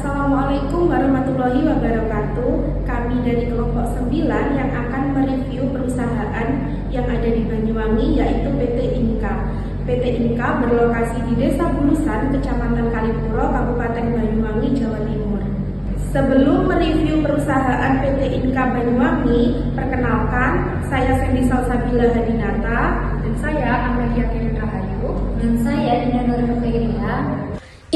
Assalamualaikum warahmatullahi wabarakatuh. Kami dari kelompok 9 yang akan mereview perusahaan yang ada di Banyuwangi, yaitu PT Inka. PT Inka berlokasi di Desa Bulusan, Kecamatan Kalipuro, Kabupaten Banyuwangi, Jawa Timur. Sebelum mereview perusahaan PT Inka Banyuwangi, perkenalkan, saya Fendi Salsabila Hadinata, dan saya Amalia Kiri Rahayu, dan saya Dina Nurul Fairia.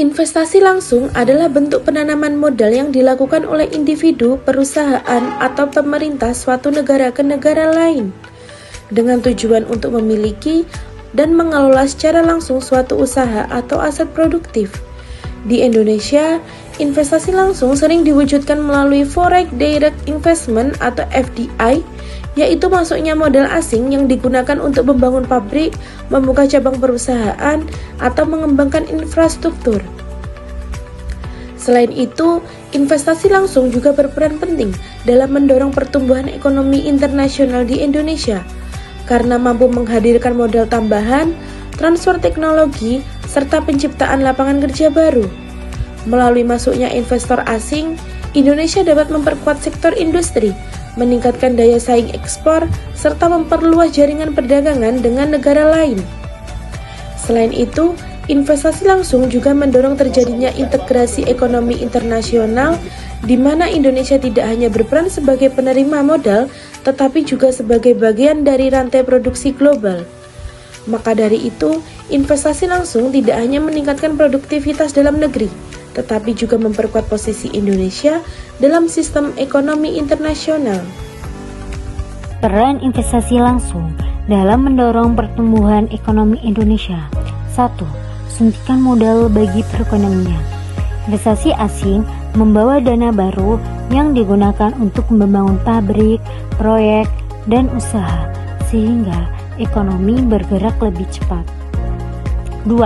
Investasi langsung adalah bentuk penanaman modal yang dilakukan oleh individu, perusahaan, atau pemerintah suatu negara ke negara lain dengan tujuan untuk memiliki dan mengelola secara langsung suatu usaha atau aset produktif. Di Indonesia, investasi langsung sering diwujudkan melalui Foreign Direct Investment atau FDI, yaitu masuknya modal asing yang digunakan untuk membangun pabrik, membuka cabang perusahaan, atau mengembangkan infrastruktur. Selain itu, investasi langsung juga berperan penting dalam mendorong pertumbuhan ekonomi internasional di Indonesia, karena mampu menghadirkan modal tambahan, transfer teknologi, serta penciptaan lapangan kerja baru. Melalui masuknya investor asing, Indonesia dapat memperkuat sektor industri, meningkatkan daya saing ekspor, serta memperluas jaringan perdagangan dengan negara lain. Selain itu, investasi langsung juga mendorong terjadinya integrasi ekonomi internasional, di mana Indonesia tidak hanya berperan sebagai penerima modal, tetapi juga sebagai bagian dari rantai produksi global. Maka dari itu, investasi langsung tidak hanya meningkatkan produktivitas dalam negeri, tetapi juga memperkuat posisi Indonesia dalam sistem ekonomi internasional. Peran investasi langsung dalam mendorong pertumbuhan ekonomi Indonesia. 1. Suntikan modal bagi perekonomian. Investasi asing membawa dana baru yang digunakan untuk membangun pabrik, proyek, dan usaha, sehingga ekonomi bergerak lebih cepat. 2.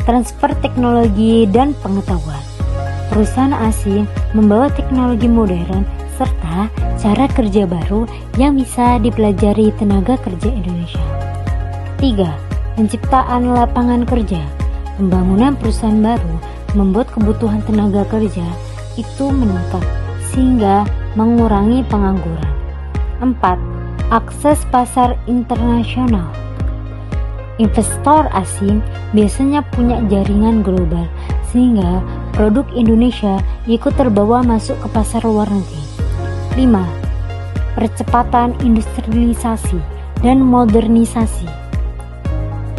Transfer teknologi dan pengetahuan. Perusahaan asing membawa teknologi modern serta cara kerja baru yang bisa dipelajari tenaga kerja Indonesia. 3. Penciptaan lapangan kerja. Pembangunan perusahaan baru membuat kebutuhan tenaga kerja itu meningkat sehingga mengurangi pengangguran. 4. Akses pasar internasional. Investor asing biasanya punya jaringan global sehingga produk Indonesia ikut terbawa masuk ke pasar luar negeri. 5. Percepatan industrialisasi dan modernisasi.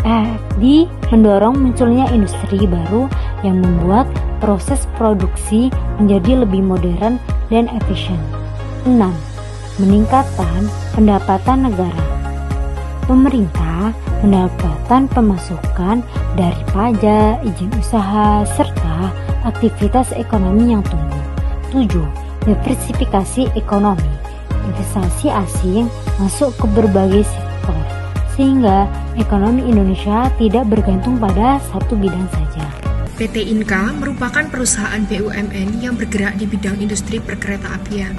FDI mendorong munculnya industri baru yang membuat proses produksi menjadi lebih modern dan efisien. 6. Meningkatkan pendapatan negara. Pemerintah mendapatkan pemasukan dari pajak, izin usaha, serta aktivitas ekonomi yang tumbuh. 7. Diversifikasi ekonomi. Investasi asing masuk ke berbagai sektor, sehingga ekonomi Indonesia tidak bergantung pada satu bidang saja. PT Inka merupakan perusahaan BUMN yang bergerak di bidang industri perkereta-apian.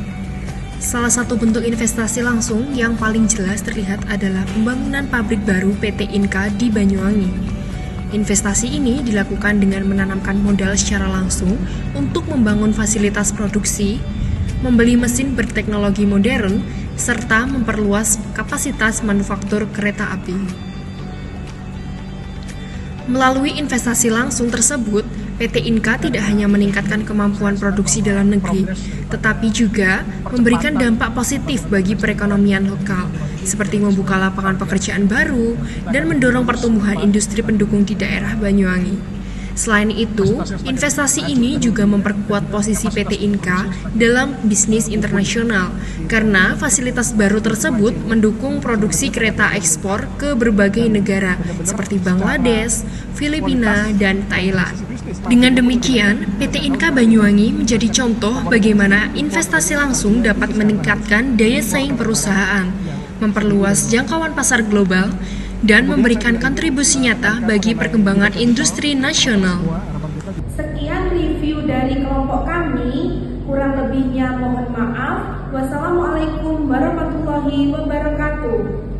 Salah satu bentuk investasi langsung yang paling jelas terlihat adalah pembangunan pabrik baru PT Inka di Banyuwangi. Investasi ini dilakukan dengan menanamkan modal secara langsung untuk membangun fasilitas produksi, membeli mesin berteknologi modern, serta memperluas kapasitas manufaktur kereta api. Melalui investasi langsung tersebut, PT Inka tidak hanya meningkatkan kemampuan produksi dalam negeri, tetapi juga memberikan dampak positif bagi perekonomian lokal, seperti membuka lapangan pekerjaan baru dan mendorong pertumbuhan industri pendukung di daerah Banyuwangi. Selain itu, investasi ini juga memperkuat posisi PT Inka dalam bisnis internasional, karena fasilitas baru tersebut mendukung produksi kereta ekspor ke berbagai negara, seperti Bangladesh, Filipina, dan Thailand. Dengan demikian, PT Inka Banyuwangi menjadi contoh bagaimana investasi langsung dapat meningkatkan daya saing perusahaan, memperluas jangkauan pasar global, dan memberikan kontribusi nyata bagi perkembangan industri nasional. Sekian review dari kelompok kami, kurang lebihnya mohon maaf. Wassalamualaikum warahmatullahi wabarakatuh.